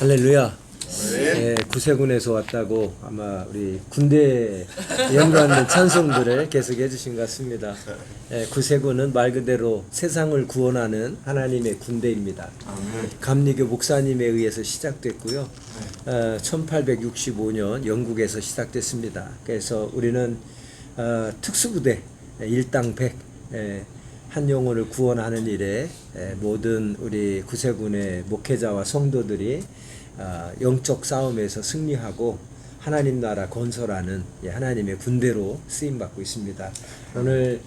할렐루야. 네, 구세군에서 왔다고 아마 우리 군대에 연관된 찬송들을 계속 해주신 것 같습니다. 네, 구세군은 말 그대로 세상을 구원하는 하나님의 군대입니다. 감리교 목사님에 의해서 시작됐고요. 1865년 영국에서 시작됐습니다. 그래서 우리는 특수부대 일당 100 한 영혼을 구원하는 일에 모든 우리 구세군의 목회자와 성도들이 영적 싸움에서 승리하고 하나님 나라 건설하는 하나님의 군대로 쓰임받고 있습니다. 오늘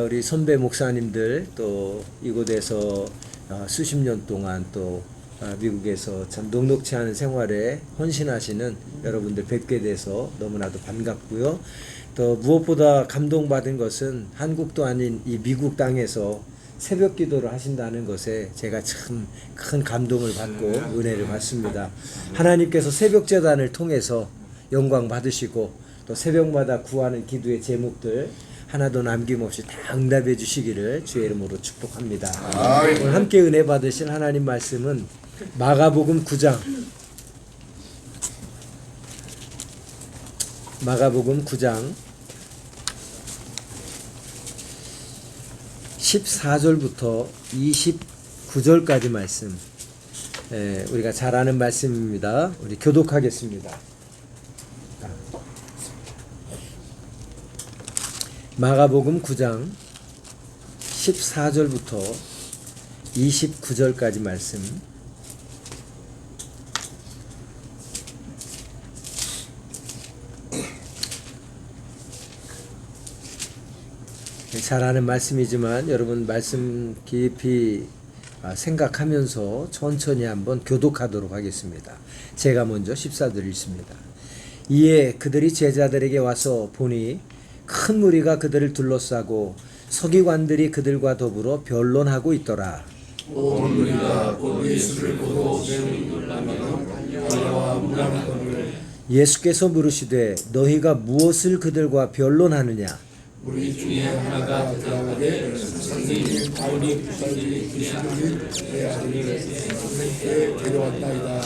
우리 선배 목사님들 또 이곳에서 수십 년 동안 또 미국에서 참 녹록치 않은 생활에 헌신하시는 여러분들 뵙게 돼서 너무나도 반갑고요. 또 무엇보다 감동받은 것은 한국도 아닌 이 미국 땅에서 새벽 기도를 하신다는 것에 제가 참 큰 감동을 받고 은혜를 받습니다. 하나님께서 새벽 제단을 통해서 영광 받으시고 또 새벽마다 구하는 기도의 제목들 하나도 남김없이 다 응답해 주시기를 주의 이름으로 축복합니다. 오늘 함께 은혜 받으실 하나님 말씀은 마가복음 9장 14절부터 29절까지 말씀, 우리가 잘 아는 말씀입니다. 우리 교독하겠습니다. 마가복음 9장 14절부터 29절까지 말씀. 잘 아는 말씀이지만 여러분 말씀 깊이 생각하면서 천천히 한번 교독하도록 하겠습니다. 제가 먼저 14절 읽습니다. 이에 그들이 제자들에게 와서 보니 큰 무리가 그들을 둘러싸고 서기관들이 그들과 더불어 변론하고 있더라. 온 무리가 곧 예수를 보고 매우 놀라며 달려와 문안하거늘 예수께서 물으시되 너희가 무엇을 그들과 변론하느냐? 우리 중에 하나가 대답하되 선생님 바울이 부살이 귀신을 내 아들을 선생께 데려왔나이다.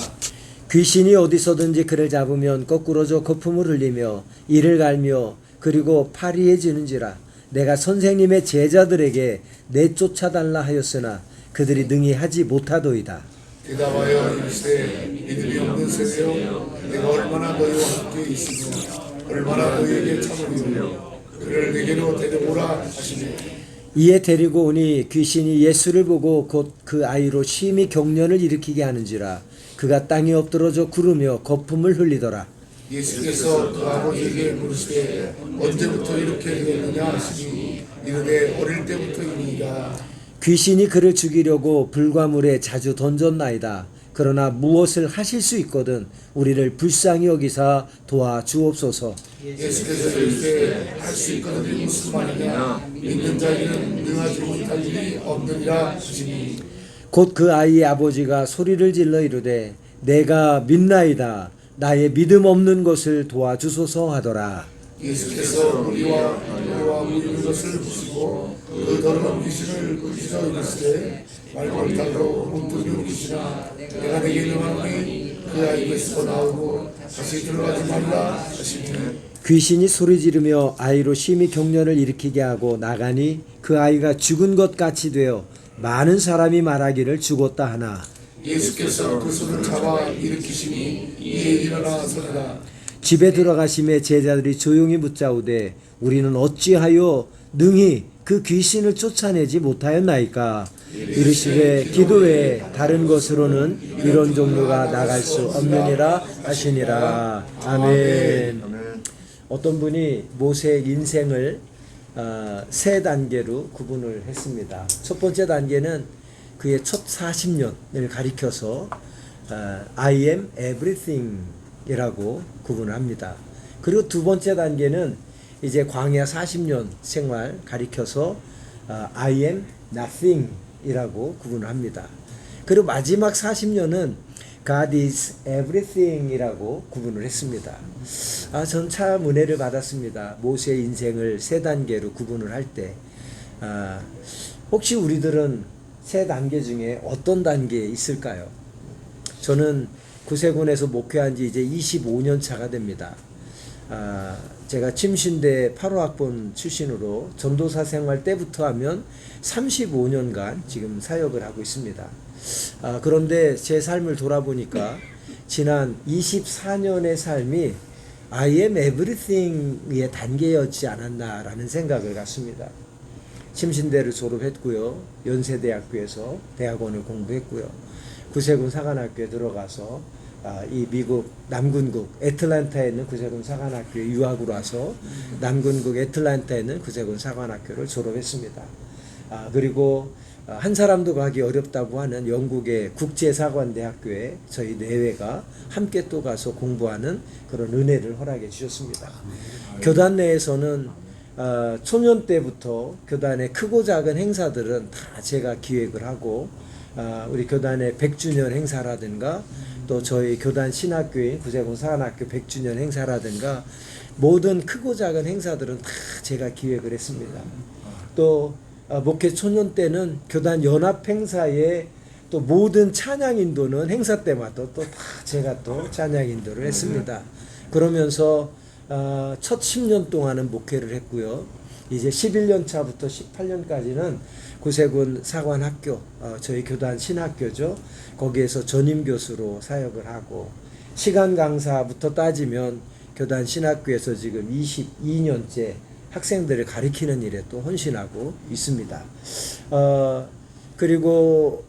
귀신이 어디서든지 그를 잡으면 거꾸러져 거품을 흘리며 이를 갈며 그리고 파리해지는지라. 내가 선생님의 제자들에게 내쫓아달라 하였으나 그들이 능히 하지 못하도이다. 대답하여 이르시되 믿음이 없는 세대여 내가 얼마나 너희와 함께 있으며 얼마나 너희에게 참으리요 그를 내게로 데려오라 하시니 이에 데리고 오니 귀신이 예수를 보고 곧 그 아이로 심히 경련을 일으키게 하는지라. 그가 땅에 엎드러져 구르며 거품을 흘리더라. 예수께서 그 아버지에게 물으시되 언제부터 이렇게 되느냐 하시니 이르되 어릴 때부터이니이다. 귀신이 그를 죽이려고 불과 물에 자주 던졌나이다. 그러나 무엇을 하실 수 있거든 우리를 불쌍히 여기사 도와주옵소서. 예수께서 이르시되 할 수 있거든 무슨 말이냐 믿는 자에게는 능하지 못할 일이 없느니라 하시니 곧 그 아이의 아버지가 소리를 질러 이르되 내가 믿나이다. 나의 믿음 없는 것을 도와주소서 하더라. 예수께서 우리와 모이는 것을 보시고 그 더러운 귀신을 꾸짖어 이르시되 말벌타로 몸뚱이로 귀신아 내가 내게 명하노니 그 아이에서 나오고 다시 들어가지 말라 하시니 귀신이 소리 지르며 아이로 심히 경련을 일으키게 하고 나가니 그 아이가 죽은 것 같이 되어 많은 사람이 말하기를 죽었다 하나 예수께서 그 손을 잡아 일으키시니 이에 일어나 서니라. 집에 들어가심에 제자들이 조용히 묻자오되 우리는 어찌하여 능히 그 귀신을 쫓아내지 못하였나이까? 이르시되 기도 외에 다른 것으로는 이런 종류가 나갈 수 없느니라 하시니라. 아멘. 어떤 분이 모세의 인생을 세 단계로 구분을 했습니다. 첫 번째 단계는 그의 첫 40년을 가리켜서 I am everything 이라고 구분을 합니다. 그리고 두 번째 단계는 이제 광야 40년 생활 가리켜서 I am nothing 이라고 구분을 합니다. 그리고 마지막 40년은 God is everything 이라고 구분을 했습니다. 전 참 은혜를 받았습니다. 모세의 인생을 세 단계로 구분을 할 때 혹시 우리들은 세 단계 중에 어떤 단계에 있을까요? 저는 구세군에서 목회한 지 이제 25년 차가 됩니다. 제가 침신대 8호학번 출신으로 전도사 생활 때부터 하면 35년간 지금 사역을 하고 있습니다. 그런데 제 삶을 돌아보니까 지난 24년의 삶이 I am everything의 단계였지 않았나라는 생각을 갖습니다. 침신대를 졸업했고요. 연세대학교에서 대학원을 공부했고요. 구세군 사관학교에 들어가서 이 미국 남군국 애틀랜타에 있는 구세군 사관학교에 유학으로 와서 남군국 애틀랜타에 있는 구세군 사관학교를 졸업했습니다. 그리고 한 사람도 가기 어렵다고 하는 영국의 국제사관대학교에 저희 내외가 함께 또 가서 공부하는 그런 은혜를 허락해 주셨습니다. 교단 내에서는 초년 때부터 교단의 크고 작은 행사들은 다 제가 기획을 하고 우리 교단의 100주년 행사라든가 또 저희 교단 신학교인 구세군 사관학교 100주년 행사라든가 모든 크고 작은 행사들은 다 제가 기획을 했습니다. 또 목회 초년 때는 교단 연합 행사에 또 모든 찬양 인도는 행사 때마다 또 다 제가 또 찬양 인도를 했습니다. 그러면서 첫 10년 동안은 목회를 했고요. 이제 11년 차부터 18년까지는 구세군 사관학교, 저희 교단 신학교죠. 거기에서 전임 교수로 사역을 하고 시간 강사부터 따지면 교단 신학교에서 지금 22년째 학생들을 가리키는 일에 또 헌신하고 있습니다. 그리고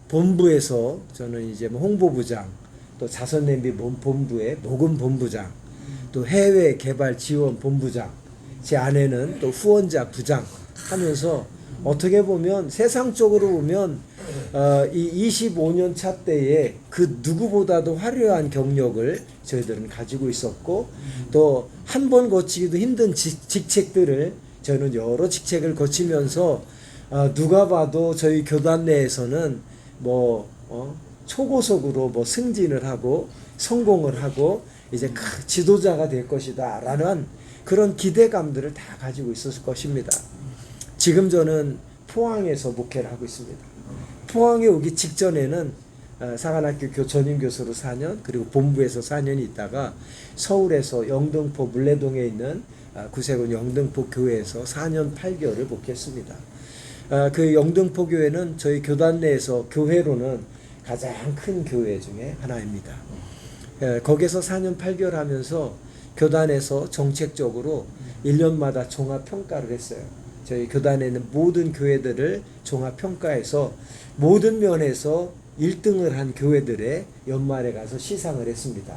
본부에서 저는 이제 뭐 홍보부장, 또 자선냄비 본부의 모금 본부장, 또 해외 개발 지원 본부장, 제 아내는 또 후원자 부장 하면서 어떻게 보면 세상적으로 보면 이 25년 차 때에 그 누구보다도 화려한 경력을 저희들은 가지고 있었고 또 한 번 거치기도 힘든 직책들을 저는 여러 직책을 거치면서 누가 봐도 저희 교단 내에서는 뭐 초고속으로 뭐 승진을 하고 성공을 하고 이제 지도자가 될 것이다 라는 그런 기대감들을 다 가지고 있었을 것입니다. 지금 저는 포항에서 목회를 하고 있습니다. 포항에 오기 직전에는 사관학교 전임 교수로 4년 그리고 본부에서 4년이 있다가 서울에서 영등포 물레동에 있는 구세군 영등포 교회에서 4년 8개월을 목회했습니다. 그 영등포 교회는 저희 교단 내에서 교회로는 가장 큰 교회 중에 하나입니다. 거기서 4년 8개월 하면서 교단에서 정책적으로 1년마다 종합평가를 했어요. 저희 교단에 있는 모든 교회들을 종합평가해서 모든 면에서 1등을 한 교회들의 연말에 가서 시상을 했습니다.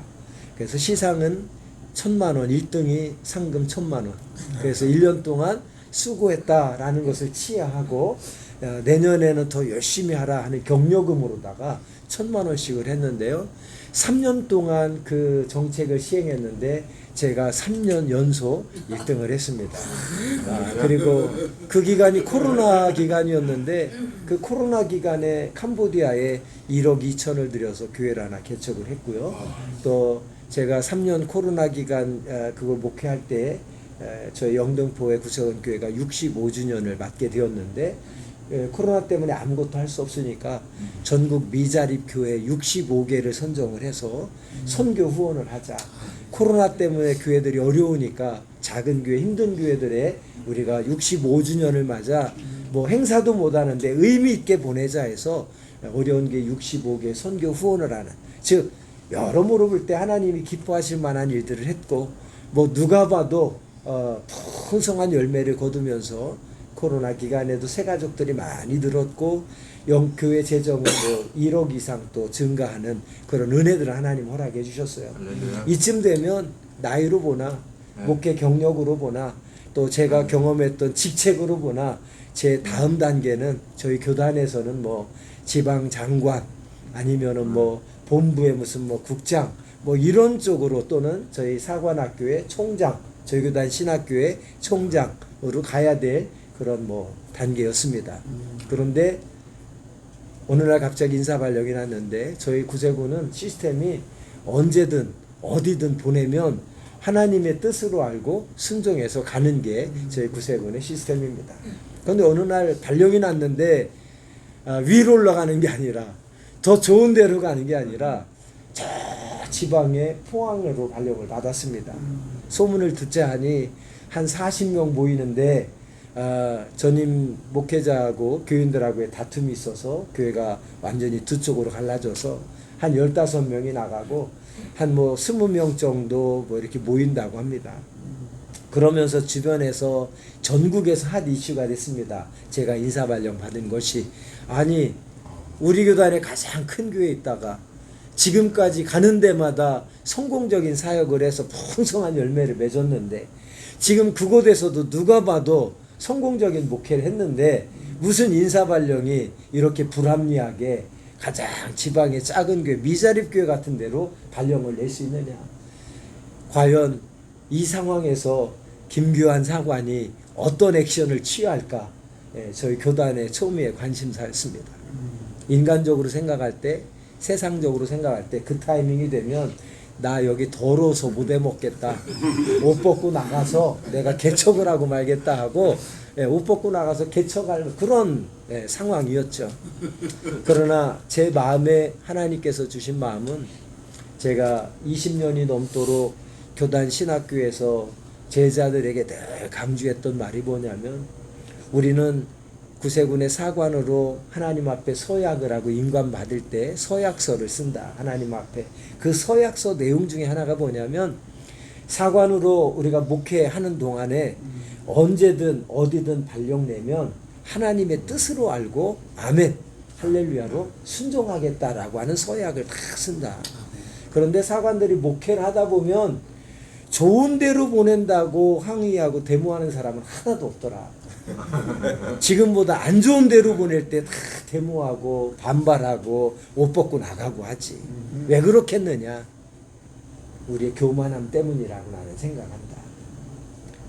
그래서 시상은 1,000만 원, 1등이 상금 1,000만 원. 그래서 1년 동안 수고했다라는 것을 치하하고 내년에는 더 열심히 하라 하는 격려금으로다가 1,000만 원씩을 했는데요. 3년 동안 그 정책을 시행했는데 제가 3년 연속 1등을 했습니다. 그리고 그 기간이 코로나 기간이었는데 그 코로나 기간에 캄보디아에 1억 2천을 들여서 교회를 하나 개척을 했고요. 또 제가 3년 코로나 기간 그걸 목회할 때 저희 영등포의 구세군 교회가 65주년을 맞게 되었는데 코로나 때문에 아무것도 할 수 없으니까 전국 미자립 교회 65개를 선정을 해서 선교 후원을 하자. 코로나 때문에 교회들이 어려우니까 작은 교회, 힘든 교회들에 우리가 65주년을 맞아 뭐 행사도 못 하는데 의미 있게 보내자 해서 어려운 게 65개 선교 후원을 하는, 즉 여러모로 볼 때 하나님이 기뻐하실 만한 일들을 했고 뭐 누가 봐도 풍성한 열매를 거두면서 코로나 기간에도 새가족들이 많이 늘었고 교회 재정은 뭐 1억 이상 또 증가하는 그런 은혜들을 하나님 허락해 주셨어요. 이쯤 되면 나이로 보나 목회 경력으로 보나 또 제가 경험했던 직책으로 보나 제 다음 단계는 저희 교단에서는 뭐 지방 장관 아니면은 뭐 본부의 무슨 뭐 국장 뭐 이런 쪽으로 또는 저희 사관학교의 총장, 저희 교단 신학교의 총장으로 가야 될 그런 뭐 단계였습니다. 그런데 어느 날 갑자기 인사발령이 났는데 저희 구세군은 시스템이 언제든 어디든 보내면 하나님의 뜻으로 알고 순종해서 가는 게 저희 구세군의 시스템입니다. 그런데 어느 날 발령이 났는데 위로 올라가는 게 아니라 더 좋은 데로 가는 게 아니라 저 지방의 포항으로 발령을 받았습니다. 소문을 듣자 하니 한 40명 모이는데 전임 목회자하고 교인들하고의 다툼이 있어서 교회가 완전히 두 쪽으로 갈라져서 한 15명이 나가고 한 뭐 20명 정도 뭐 이렇게 모인다고 합니다. 그러면서 주변에서 전국에서 핫 이슈가 됐습니다. 제가 인사발령 받은 것이 아니 우리 교단의 가장 큰 교회에 있다가 지금까지 가는 데마다 성공적인 사역을 해서 풍성한 열매를 맺었는데 지금 그곳에서도 누가 봐도 성공적인 목회를 했는데 무슨 인사발령이 이렇게 불합리하게 가장 지방의 작은 교회 미자립 교회 같은 데로 발령을 낼 수 있느냐. 과연 이 상황에서 김규환 사관이 어떤 액션을 취할까. 저희 교단의 초미의 관심사였습니다. 인간적으로 생각할 때 세상적으로 생각할 때 그 타이밍이 되면 나 여기 더러워서 못 해먹겠다. 옷 벗고 나가서 내가 개척을 하고 말겠다 하고 옷 벗고 나가서 개척할 그런 상황이었죠. 그러나 제 마음에 하나님께서 주신 마음은 제가 20년이 넘도록 교단 신학교에서 제자들에게 늘 강조했던 말이 뭐냐면 우리는 구세군의 사관으로 하나님 앞에 서약을 하고 임관받을 때 서약서를 쓴다. 하나님 앞에. 그 서약서 내용 중에 하나가 뭐냐면 사관으로 우리가 목회하는 동안에 언제든 어디든 발령내면 하나님의 뜻으로 알고 아멘 할렐루야로 순종하겠다라고 하는 서약을 다 쓴다. 그런데 사관들이 목회를 하다 보면 좋은 데로 보낸다고 항의하고 데모하는 사람은 하나도 없더라. 지금보다 안 좋은 데로 보낼 때 다 데모하고 반발하고 옷 벗고 나가고 하지. 왜 그렇겠느냐? 우리의 교만함 때문이라고 나는 생각한다.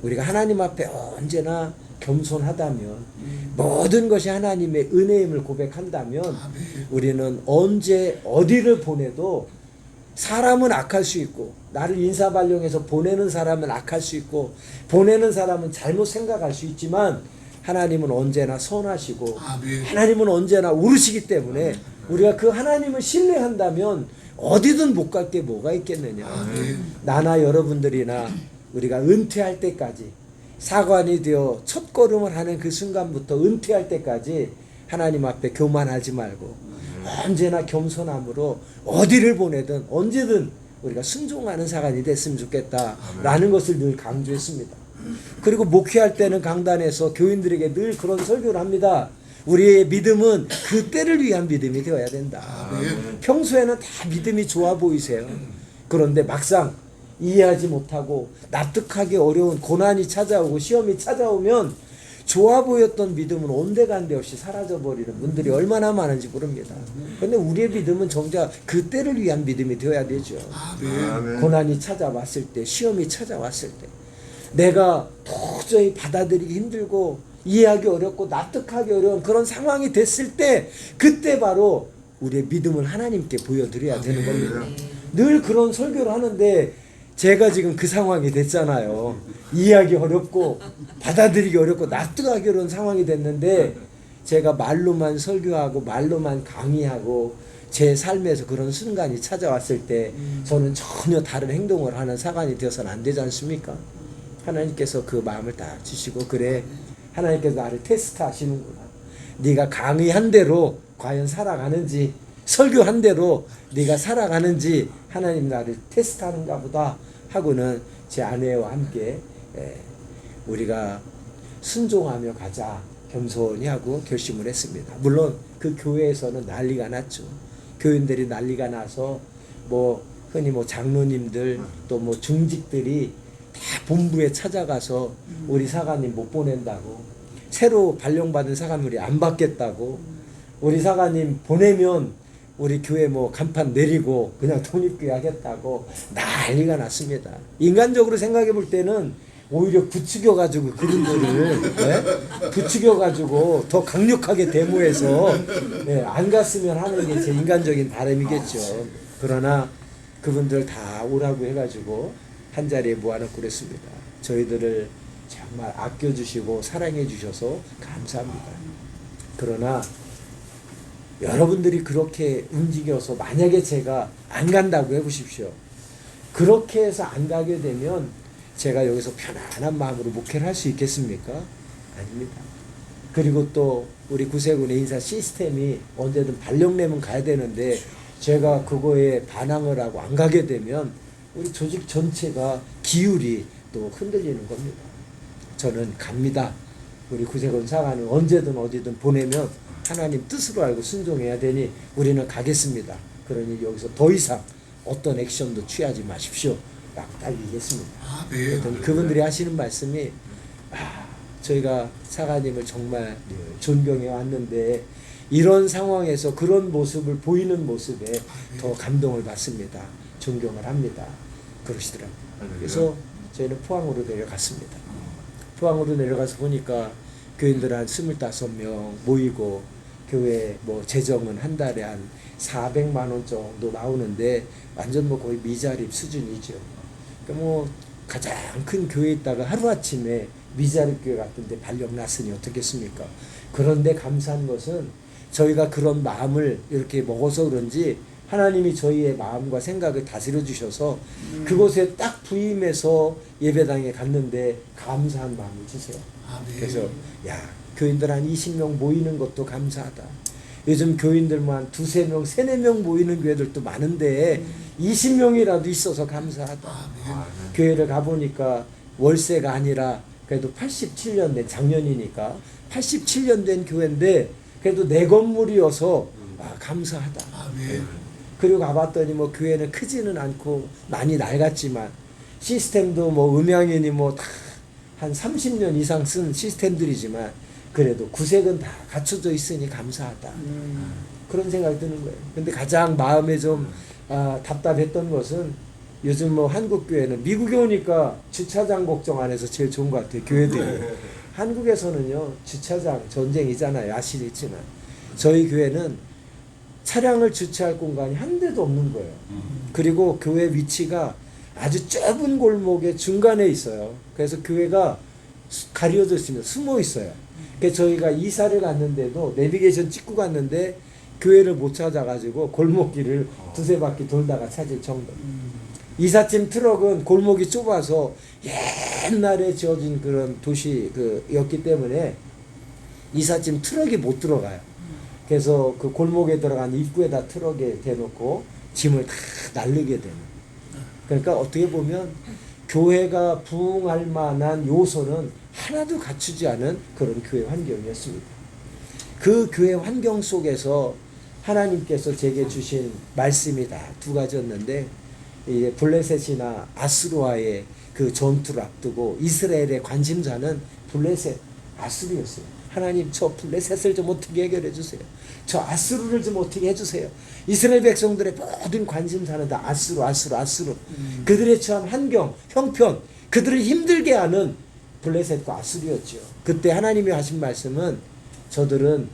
우리가 하나님 앞에 언제나 겸손하다면 모든 것이 하나님의 은혜임을 고백한다면 우리는 언제 어디를 보내도 사람은 악할 수 있고 나를 인사발령해서 보내는 사람은 악할 수 있고 보내는 사람은 잘못 생각할 수 있지만 하나님은 언제나 선하시고 하나님은 언제나 오르시기 때문에 우리가 그 하나님을 신뢰한다면 어디든 못 갈 게 뭐가 있겠느냐. 나나 여러분들이나 우리가 은퇴할 때까지 사관이 되어 첫걸음을 하는 그 순간부터 은퇴할 때까지 하나님 앞에 교만하지 말고 언제나 겸손함으로 어디를 보내든 언제든 우리가 순종하는 사관이 됐으면 좋겠다라는 것을 늘 강조했습니다. 그리고 목회할 때는 강단에서 교인들에게 늘 그런 설교를 합니다. 우리의 믿음은 그 때를 위한 믿음이 되어야 된다. 평소에는 다 믿음이 좋아 보이세요. 그런데 막상 이해하지 못하고 납득하기 어려운 고난이 찾아오고 시험이 찾아오면 좋아 보였던 믿음은 온데간데 없이 사라져버리는 분들이 얼마나 많은지 모릅니다. 그런데 우리의 믿음은 정작 그때를 위한 믿음이 되어야 되죠. 고난이 찾아왔을 때, 시험이 찾아왔을 때 내가 도저히 받아들이기 힘들고 이해하기 어렵고 납득하기 어려운 그런 상황이 됐을 때 그때 바로 우리의 믿음을 하나님께 보여드려야 되는 겁니다. 늘 그런 설교를 하는데 제가 지금 그 상황이 됐잖아요. 이해하기 어렵고 받아들이기 어렵고 납득하기 어려운 상황이 됐는데 제가 말로만 설교하고 말로만 강의하고 제 삶에서 그런 순간이 찾아왔을 때 저는 전혀 다른 행동을 하는 사관이 되어서는 안 되지 않습니까? 하나님께서 그 마음을 다 주시고 그래 하나님께서 나를 테스트 하시는구나. 네가 강의한 대로 과연 살아가는지 설교한 대로 네가 살아가는지 하나님 나를 테스트하는가 보다 하고는 제 아내와 함께 우리가 순종하며 가자 겸손히 하고 결심을 했습니다. 물론 그 교회에서는 난리가 났죠. 교인들이 난리가 나서 뭐 흔히 뭐 장로님들 또 뭐 중직들이 다 본부에 찾아가서 우리 사관님 못 보낸다고 새로 발령받은 사관들이 안 받겠다고 우리 사관님 보내면 우리 교회 뭐 간판 내리고 그냥 독립교회 하겠다고 난리가 났습니다. 인간적으로 생각해 볼 때는 오히려 부추겨가지고 그분들을 부추겨가지고 더 강력하게 데모해서 안 갔으면 하는 게 제 인간적인 바람이겠죠. 그러나 그분들 다 오라고 해가지고 한 자리에 모아놓고 그랬습니다. 저희들을 정말 아껴주시고 사랑해 주셔서 감사합니다. 그러나 여러분들이 그렇게 움직여서 만약에 제가 안 간다고 해보십시오. 그렇게 해서 안 가게 되면 제가 여기서 편안한 마음으로 목회를 할 수 있겠습니까? 아닙니다. 그리고 또 우리 구세군의 인사 시스템이 언제든 발령내면 가야 되는데 제가 그거에 반항을 하고 안 가게 되면 우리 조직 전체가 기율이 또 흔들리는 겁니다. 저는 갑니다. 우리 구세군 사관은 언제든 어디든 보내면 하나님 뜻으로 알고 순종해야 되니 우리는 가겠습니다. 그러니 여기서 더 이상 어떤 액션도 취하지 마십시오. 라고 딱 얘기했습니다. 그랬더니 그분들이 하시는 말씀이 저희가 사관님을 정말 존경해 왔는데 이런 상황에서 그런 모습을 보이는 모습에 더 감동을 받습니다. 존경을 합니다. 그러시더라고요. 그래서 저희는 포항으로 내려갔습니다. 포항으로 내려가서 보니까 교인들 한 25명 모이고 교회 뭐 재정은 한 달에 한 400만 원 정도 나오는데 완전 뭐 거의 미자립 수준이죠. 그러니까 뭐 가장 큰 교회에 있다가 하루아침에 미자립 교회 같은데 발령 났으니 어떻겠습니까? 그런데 감사한 것은 저희가 그런 마음을 이렇게 먹어서 그런지 하나님이 저희의 마음과 생각을 다스려 주셔서 그곳에 딱 부임해서 예배당에 갔는데 감사한 마음을 주세요. 그래서 야, 교인들 한 20명 모이는 것도 감사하다. 요즘 교인들만 두세 명, 세네 명 모이는 교회들도 많은데 20명이라도 있어서 감사하다. 교회를 가보니까 월세가 아니라 그래도 87년 된 작년이니까 87년 된 교회인데 그래도 내 건물이어서 감사하다. 그리고 가봤더니 뭐 교회는 크지는 않고 많이 낡았지만 시스템도 뭐 음향인이 뭐 다 한 30년 이상 쓴 시스템들이지만 그래도 구색은 다 갖춰져 있으니 감사하다. 그런 생각이 드는 거예요. 근데 가장 마음에 좀 답답했던 것은 요즘 뭐 한국 교회는 미국에 오니까 주차장 걱정 안 해서 제일 좋은 것 같아요. 교회들이. 한국에서는요 주차장 전쟁이잖아요. 아시겠지만 저희 교회는 차량을 주차할 공간이 한 대도 없는 거예요. 그리고 교회 위치가 아주 좁은 골목의 중간에 있어요. 그래서 교회가 가려져 있습니다. 숨어 있어요. 그래서 저희가 이사를 갔는데도 내비게이션 찍고 갔는데 교회를 못 찾아가지고 골목길을 두세 바퀴 돌다가 찾을 정도. 이삿짐 트럭은 골목이 좁아서 옛날에 지어진 그런 도시였기 때문에 이삿짐 트럭이 못 들어가요. 그래서 그 골목에 들어간 입구에다 트럭에 대놓고 짐을 다 날르게 되는. 그러니까 어떻게 보면 교회가 부흥할 만한 요소는 하나도 갖추지 않은 그런 교회 환경이었습니다. 그 교회 환경 속에서 하나님께서 제게 주신 말씀이 다 두 가지였는데 이제 블레셋이나 아수르와의 그 전투를 앞두고 이스라엘의 관심사는 블레셋, 아수르였어요. 하나님 저 블레셋을 좀 어떻게 해결해 주세요. 저 아수르를 좀 어떻게 해주세요. 이스라엘 백성들의 모든 관심사는 다 아수르. 그들의 처한 환경, 형편, 그들을 힘들게 하는 블레셋과 아수르였죠. 그때 하나님이 하신 말씀은 저들은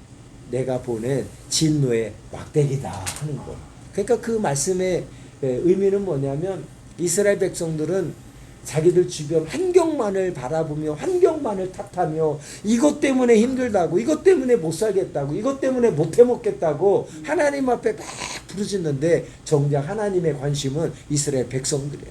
내가 보낸 진노의 막대기다 하는 거. 그러니까 그 말씀의 의미는 뭐냐면 이스라엘 백성들은 자기들 주변 환경만을 바라보며 환경만을 탓하며 이것 때문에 힘들다고 이것 때문에 못 살겠다고 이것 때문에 못 해먹겠다고 하나님 앞에 막 부르짖는데 정작 하나님의 관심은 이스라엘 백성들이에요.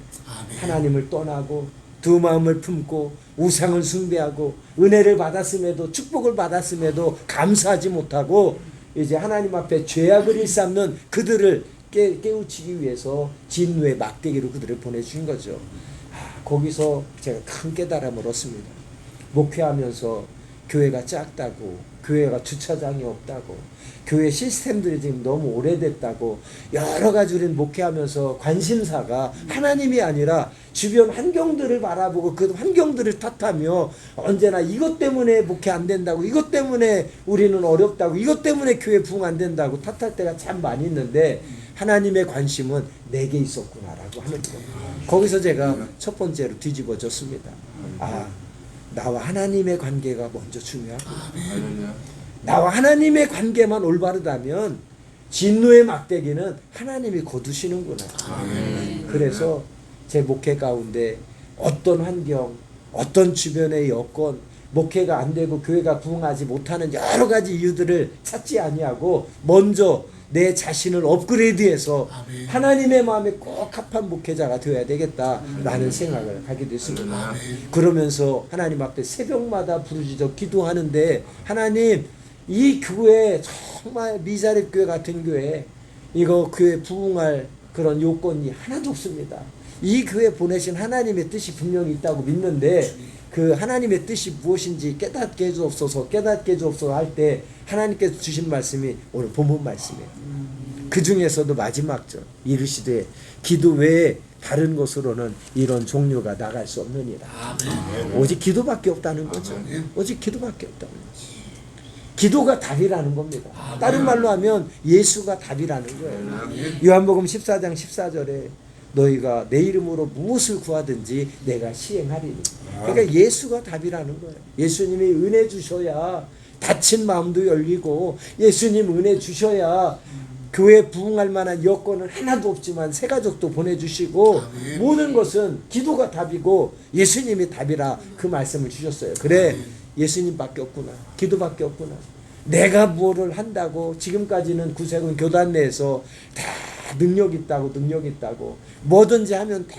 하나님을 떠나고 두 마음을 품고 우상을 숭배하고 은혜를 받았음에도 축복을 받았음에도 감사하지 못하고 이제 하나님 앞에 죄악을 일삼는 그들을 깨우치기 위해서 진노의 막대기로 그들을 보내주신 거죠. 거기서 제가 큰 깨달음을 얻습니다. 목회하면서 교회가 작다고, 교회가 주차장이 없다고, 교회 시스템들이 지금 너무 오래됐다고 여러 가지 우리는 목회하면서 관심사가 하나님이 아니라 주변 환경들을 바라보고 그 환경들을 탓하며 언제나 이것 때문에 목회 안 된다고, 이것 때문에 우리는 어렵다고, 이것 때문에 교회 부흥 안 된다고 탓할 때가 참 많이 있는데 하나님의 관심은 내게 있었구나라고 하는 거예요. 거기서 제가 첫 번째로 뒤집어졌습니다. 나와 하나님의 관계가 먼저 중요하고 나와 하나님의 관계만 올바르다면 진노의 막대기는 하나님이 거두시는구나. 그래서 제 목회 가운데 어떤 환경, 어떤 주변의 여건, 목회가 안 되고 교회가 부흥하지 못하는 여러 가지 이유들을 찾지 아니하고 먼저 내 자신을 업그레이드해서 아멘. 하나님의 마음에 꼭 합한 목회자가 되어야 되겠다라는 생각을 하게 됐습니다. 그러면서 하나님 앞에 새벽마다 부르짖어 기도하는데 하나님 이 교회 정말 미자립 교회 같은 교회 이거 교회 부흥할 그런 요건이 하나도 없습니다. 이 교회 보내신 하나님의 뜻이 분명히 있다고 믿는데 그 하나님의 뜻이 무엇인지 깨닫게 해주옵소서 깨닫게 해주옵소서 할 때 하나님께서 주신 말씀이 오늘 본문 말씀이에요. 그 중에서도 마지막 절 이르시되 기도 외에 다른 것으로는 이런 종류가 나갈 수 없느니라. 오직 기도밖에 없다는 거죠. 오직 기도밖에 없다는 거죠. 기도가 답이라는 겁니다. 다른 말로 하면 예수가 답이라는 거예요. 요한복음 14장 14절에 너희가 내 이름으로 무엇을 구하든지 내가 시행하리니. 그러니까 예수가 답이라는 거예요. 예수님이 은혜 주셔야 닫힌 마음도 열리고 예수님 은혜 주셔야 교회 부흥할 만한 여건은 하나도 없지만 새 가족도 보내주시고 모든 것은 기도가 답이고 예수님이 답이라 그 말씀을 주셨어요. 그래 예수님밖에 없구나. 기도밖에 없구나. 내가 무엇을 한다고 지금까지는 구세군 교단 내에서 다 능력 있다고 뭐든지 하면 다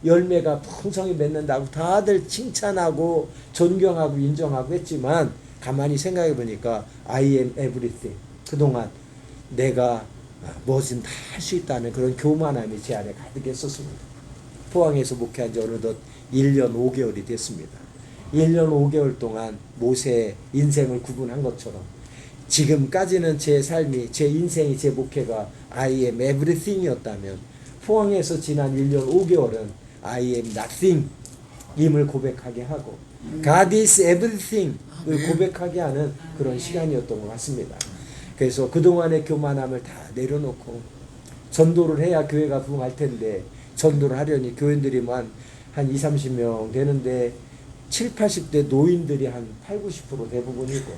열매가 풍성히 맺는다고 다들 칭찬하고 존경하고 인정하고 했지만 가만히 생각해 보니까 I am everything. 그동안 내가 뭐든 다 할 수 있다는 그런 교만함이 제 안에 가득했었습니다. 포항에서 목회한 지 어느덧 1년 5개월이 됐습니다. 1년 5개월 동안 모세의 인생을 구분한 것처럼 지금까지는 제 삶이 제 인생이 제 목회가 I am everything 이었다면 포항에서 지난 1년 5개월은 I am nothing 임을 고백하게 하고 God is everything 을 고백하게 하는 그런 시간이었던 것 같습니다. 그래서 그동안의 교만함을 다 내려놓고 전도를 해야 교회가 부흥할 텐데 전도를 하려니 교인들이만 한 20, 30명 되는데 7, 80대 노인들이 한 8, 90% 대부분이고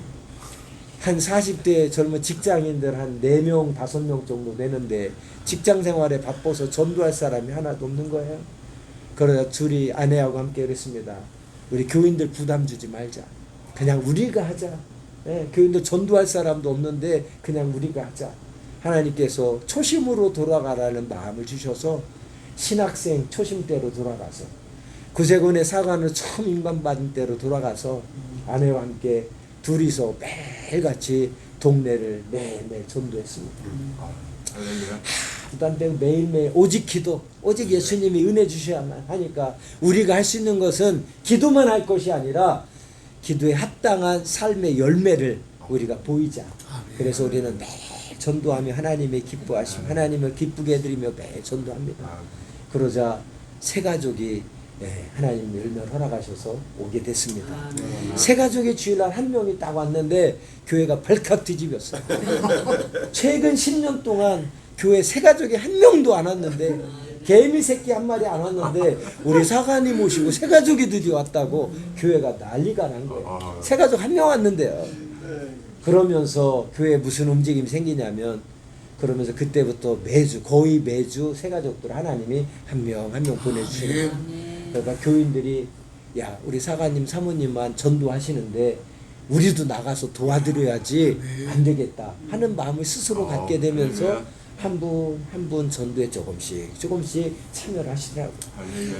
한 40대 젊은 직장인들 한 4명, 5명 정도 되는데 직장 생활에 바빠서 전도할 사람이 하나도 없는 거예요. 그러자 둘이 아내하고 함께 그랬습니다. 우리 교인들 부담 주지 말자. 그냥 우리가 하자. 교인들 전도할 사람도 없는데 그냥 우리가 하자. 하나님께서 초심으로 돌아가라는 마음을 주셔서 신학생 초심대로 돌아가서 구세군의 사관을 처음 임관받은 때로 돌아가서 아내와 함께 둘이서 매일같이 동네를 매일매일 전도했습니다. 부담 빼고 매일매일 오직 기도, 오직 예수님이 은혜 주셔야만 하니까 우리가 할 수 있는 것은 기도만 할 것이 아니라 기도에 합당한 삶의 열매를 우리가 보이자. 그래서 우리는 매일 전도하며 하나님의 기뻐하심, 하나님을 기쁘게 해드리며 매일 전도합니다. 그러자 새 가족이 하나님 열매를 허락하셔서 오게 됐습니다. 새 가족의 주일날 한 명이 딱 왔는데 교회가 발칵 뒤집혔어요. 최근 10년 동안 교회 새 가족이 한 명도 안 왔는데 개미 새끼 한 마리 안 왔는데 우리 사관님 오시고 새 가족이 드디어 왔다고 교회가 난리가 난 거예요. 새 가족 한 명 왔는데요. 그러면서 교회에 무슨 움직임이 생기냐면 그러면서 그때부터 거의 매주 새 가족들 하나님이 한 명 한 명 보내주시는 거예요. 그러니까 교인들이 야 우리 사관님 사모님만 전도하시는데 우리도 나가서 도와드려야지 안 되겠다 하는 마음을 스스로 갖게 되면서 한 분 한 분 전도에 조금씩 참여를 하시더라고요.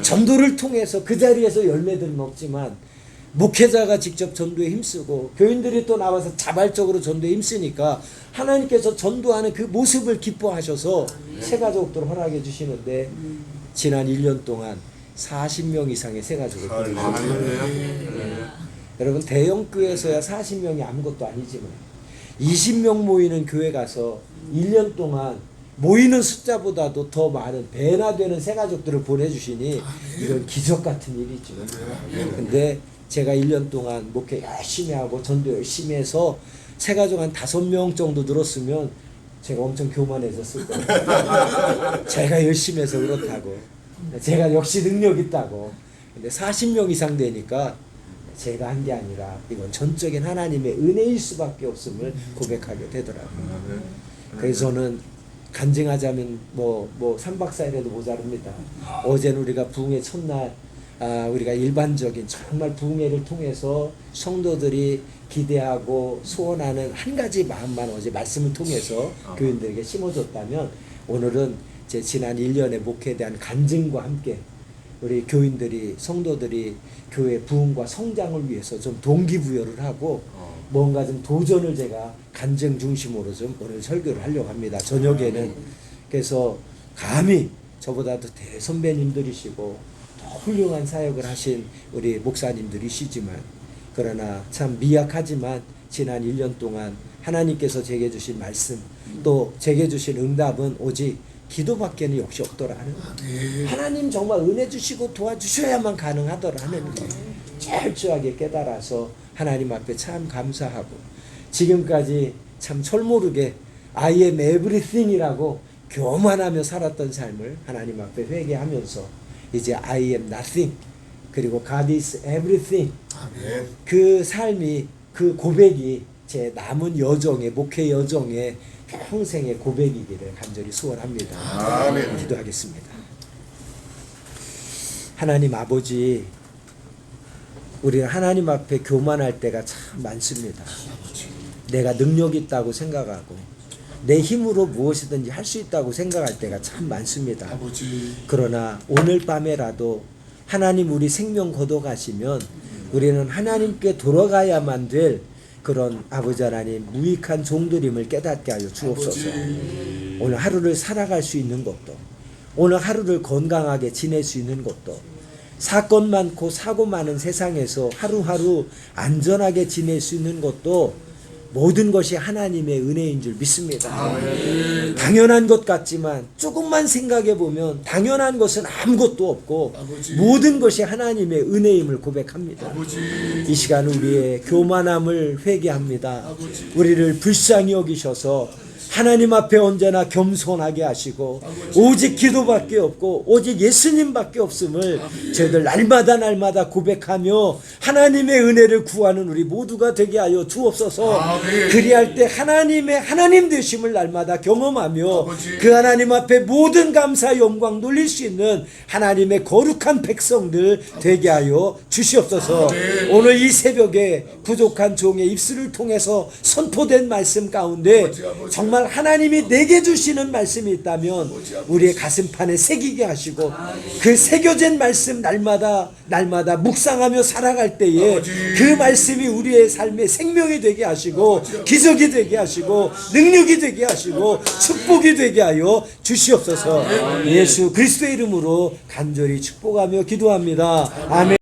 전도를 통해서 그 자리에서 열매들은 없지만 목회자가 직접 전도에 힘쓰고 교인들이 또 나와서 자발적으로 전도에 힘쓰니까 하나님께서 전도하는 그 모습을 기뻐하셔서 새 가족들 허락해 주시는데 지난 1년 동안 40명 이상의 새 가족을 보내주셨어요. 여러분 대형 교회에서야 40명이 아무것도 아니지만 20명 모이는 교회 가서 1년 동안 모이는 숫자보다도 더 많은 배나 되는 새 가족들을 보내주시니 이건 기적 같은 일이죠. 근데 제가 1년 동안 목회 열심히 하고 전도 열심히 해서 새 가족 한 5명 정도 늘었으면 제가 엄청 교만해졌을 거예요. 제가 열심히 해서 그렇다고. 제가 역시 능력 있다고. 근데 40명 이상 되니까 제가 한 게 아니라 이건 전적인 하나님의 은혜일 수밖에 없음을 고백하게 되더라고요. 그래서 저는 간증하자면 뭐 3박 4일에도 모자릅니다. 어제는 우리가 부흥의 첫날 우리가 일반적인 정말 부흥회를 통해서 성도들이 기대하고 소원하는 한 가지 마음만 어제 말씀을 통해서 교인들에게 심어줬다면, 오늘은 제 지난 1년의 목회에 대한 간증과 함께 우리 교인들이, 성도들이 교회 부흥과 성장을 위해서 좀 동기부여를 하고 뭔가 좀 도전을 제가 간증 중심으로 좀 오늘 설교를 하려고 합니다. 저녁에는. 그래서 감히 저보다도 대선배님들이시고 더 훌륭한 사역을 하신 우리 목사님들이시지만, 그러나 참 미약하지만 지난 1년 동안 하나님께서 제게 주신 말씀, 또 제게 주신 응답은 오직 기도밖에는 역시 없더라 하는 거예요. 하나님 정말 은혜 주시고 도와주셔야만 가능하더라 하는 거예요. 철저하게 깨달아서 하나님 앞에 참 감사하고, 지금까지 참 철모르게 I am everything이라고 교만하며 살았던 삶을 하나님 앞에 회개하면서 이제 I am nothing, 그리고 God is everything, 그 삶이, 그 고백이 제 남은 여정의, 목회 여정의 평생의 고백이기를 간절히 소원합니다. 아멘. 기도하겠습니다. 하나님 아버지, 우리는 하나님 앞에 교만할 때가 참 많습니다. 내가 능력 있다고 생각하고 내 힘으로 무엇이든지 할 수 있다고 생각할 때가 참 많습니다. 아버지. 그러나 오늘 밤에라도 하나님 우리 생명 걷어가시면 우리는 하나님께 돌아가야만 될 그런 아버지 하나님 무익한 종들임을 깨닫게 하여 주옵소서. 아버지. 오늘 하루를 살아갈 수 있는 것도, 오늘 하루를 건강하게 지낼 수 있는 것도, 사건 많고 사고 많은 세상에서 하루하루 안전하게 지낼 수 있는 것도 모든 것이 하나님의 은혜인 줄 믿습니다. 아멘. 당연한 것 같지만 조금만 생각해 보면 당연한 것은 아무것도 없고 아버지. 모든 것이 하나님의 은혜임을 고백합니다. 아버지. 이 시간 우리의 교만함을 회개합니다. 아버지. 우리를 불쌍히 여기셔서 하나님 앞에 언제나 겸손하게 하시고 오직 기도밖에 없고 오직 예수님밖에 없음을 저희들 날마다 고백하며 하나님의 은혜를 구하는 우리 모두가 되게 하여 주옵소서. 아멘. 그리할 때 하나님의 하나님 되심을 날마다 경험하며 아버지. 그 하나님 앞에 모든 감사 영광 돌릴 수 있는 하나님의 거룩한 백성들 되게 하여 주시옵소서. 아멘. 오늘 이 새벽에 부족한 종의 입술을 통해서 선포된 말씀 가운데 아버지. 정말 하나님이 내게 주시는 말씀이 있다면 우리의 가슴판에 새기게 하시고 그 새겨진 말씀 날마다 묵상하며 살아갈 때에 아버지. 그 말씀이 우리의 삶의 생명이 되게 하시고 기적이 되게 하시고 능력이 되게 하시고 축복이 되게 하여 주시옵소서. 예수 그리스도의 이름으로 간절히 축복하며 기도합니다. 아멘.